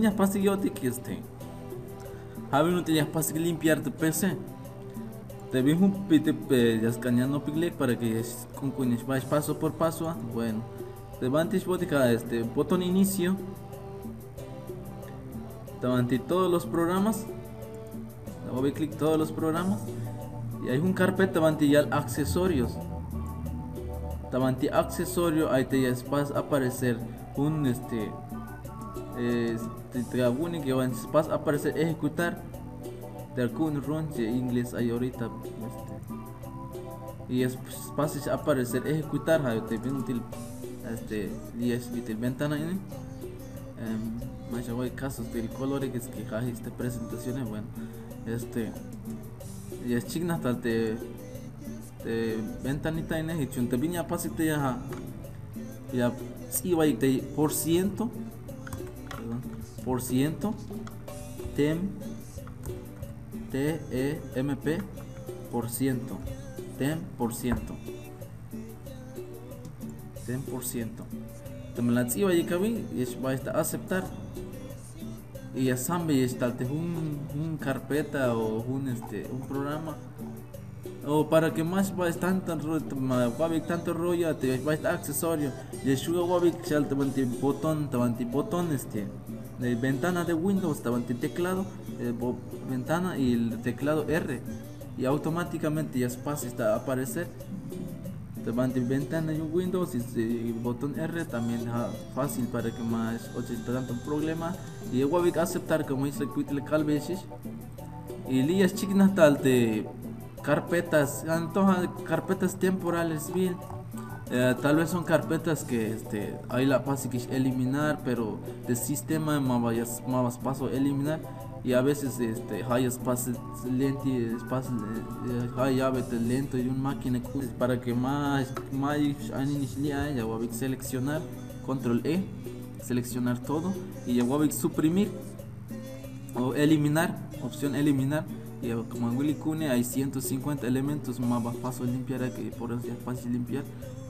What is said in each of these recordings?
viñas pastillote que Javi no tenías para limpiar tu PC. Te vi un pite ya escaneando pigle para que con cuñas vais paso por paso. Bueno, te vantis botica botón inicio. Te vanti todos los programas. Le voy a clic todos los programas. Y hay un carpeta vanti ya accesorios. Te vanti accesorio ahí te ya vas a aparecer un te único que vas a aparecer ejecutar de algún run de inglés hay ahorita y es fácil aparecer ejecutar te viene útil ventana en más hay casos del color que es que hay presentaciones bueno y es chigna tal de ventanita en el te viene a pasar ya si va de por ciento TEMP por ciento también la chiva y cabi y va a aceptar y ya sabe y está un carpeta o un programa o para que más va a estar tanto rollo te va a estar accesorio y el sugar va a te botón de ventana de Windows te teclado ventana y el teclado R y automáticamente ya es fácil a aparecer te ventana de Windows y el botón R también fácil para que más tanto problema y el voy a aceptar como dice el calvesis y lías chicas tal de carpetas carpetas temporales bien tal vez son carpetas que hay la fácil que eliminar pero del sistema más paso eliminar y a veces hay espacio lento hay llave lento y una máquina para que más ya voy a seleccionar control E seleccionar todo y ya voy a suprimir o eliminar opción eliminar y como en Willy Cune hay 150 elementos más fácil limpiar aquí por eso es fácil limpiar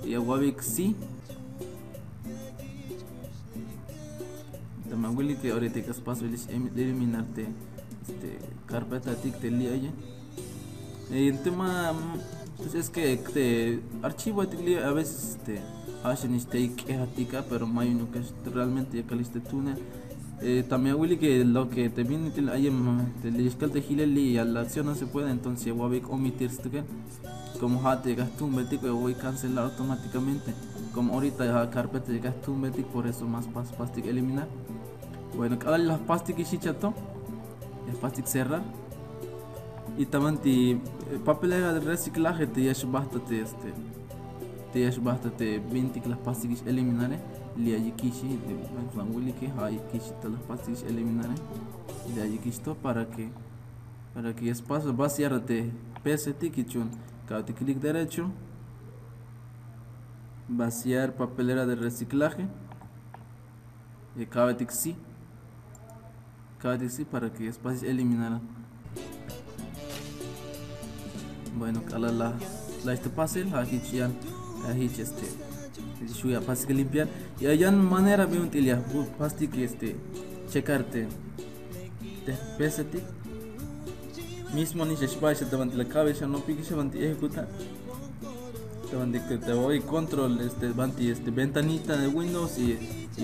y voy a sí también Willy que ahorita es fácil eliminarte carpeta tic te lía y el tema pues es que archivo a veces hacen quejatica pero más uno que realmente ya caliste túnel también Willy que lo que te viene ahí te gileli y a la acción no se puede entonces voy a omitir como te gasto un betico voy a cancelar automáticamente como ahorita la carpeta de gasto un betico por eso más fácil eliminar bueno ahora las pastas que chato es fácil cerrar y también papelera de reciclaje te ya basta te 20 las pastas que eliminaré li allí kishi de Willy que hay kishi todas las pastas que eliminaré de allí kisto para que espacio vaciar de PST kichun cada clic derecho vaciar papelera de reciclaje y cada sí para que espacio eliminar bueno cala la fácil aquí chian aquí ya fácil que limpiar y hay una manera bien útil ya fácil que checarte de PST mismo ni se espacio te la cabeza no pique se ejecutar te voy control ventanita de Windows y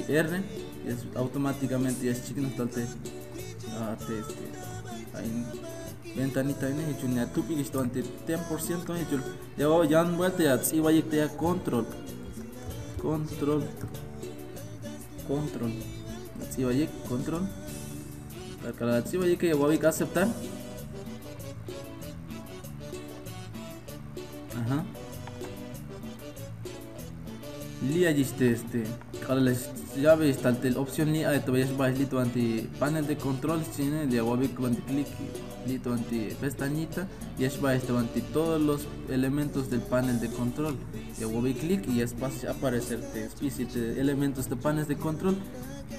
R es automáticamente ya es chiquito hay ventanita en hecho ni a tu pique esto ante 10% hecho ya no vuelta ya si vaya te control si vaya control para si vaya que voy a aceptar ajá lía ahora les llave está la opción lía te voy a lito anti panel de control cine de voy a clic lito anti pestañita y es va anti todos los elementos del panel de control de voy a clic y es va a aparecer especie de elementos de paneles de control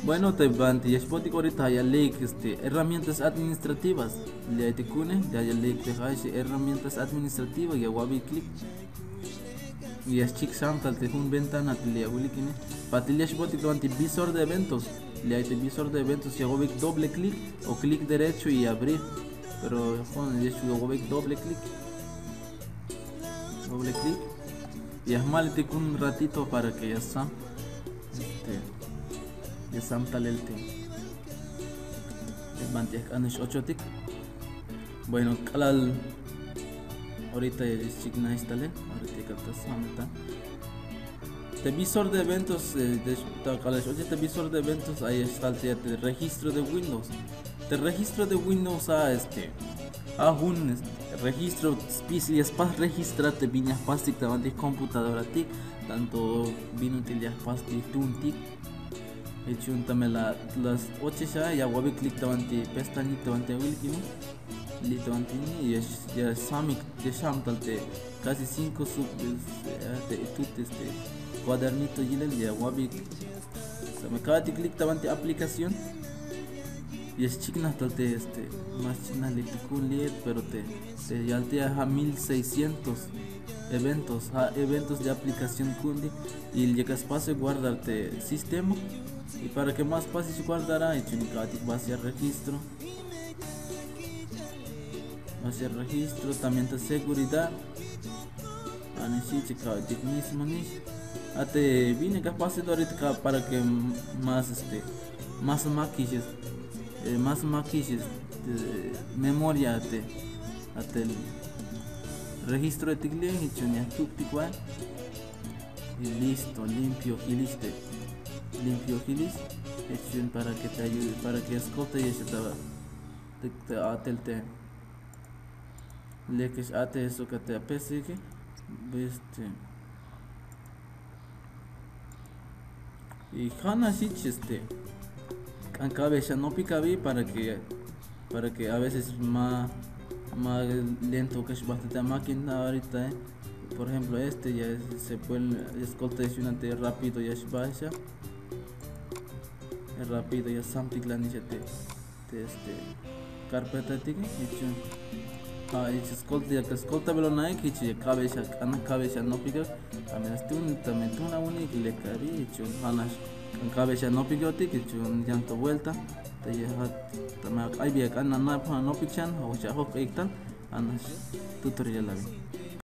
bueno te van y es ahorita ya ley herramientas administrativas le te cune ya ley te herramientas administrativas y voy a clic y es chic samtal te un ventana te le Willy kine patilia shboti anti visor de eventos le hay visor de eventos y hago doble clic o clic derecho y abrir, pero con el doble clic y es mal un ratito para que ya sam ya sam tal el te mantiene anish 8 tic. Bueno, kalal ahorita es chigna instale ahorita que samta este visor de eventos este visor de eventos ahí está el registro de Windows. El registro de Windows a un registro especial para registrarte viñas plastic de computadora tic tanto vino utilizar plastic tuntic hecho también las 8 ya voy clic davante pestañita davante wilkino lito antini y ya samik de shamtalte casi 5 sub cuadernito y ya voy me acaba de clic davante aplicación y es chigna talte más chigna le un liet pero te ya te a 1600 eventos de aplicación kundi y llega espacio guardarte sistema y para que más fácil guardará y va a ser registro también de seguridad mismo ate viene capacidad ahorita para que más maquilles de memoria ate el registro de tiglia y chunya y listo, limpio gilis para que te ayude, para que escote y se te atelte le que ate eso que te apese que y Hana sich cabeza no pica bien para que a veces más lento que es bastante máquina ahorita por ejemplo ya se puede escolta de rápido ya es baja rápido ya something la niche te carpeta tiki y escolta velo naik y cabeza no pica también una única le cabi hanas cabeza no pica tiki llanto vuelta te también hay bien no pichan o ya hok ektan hanas tutorial la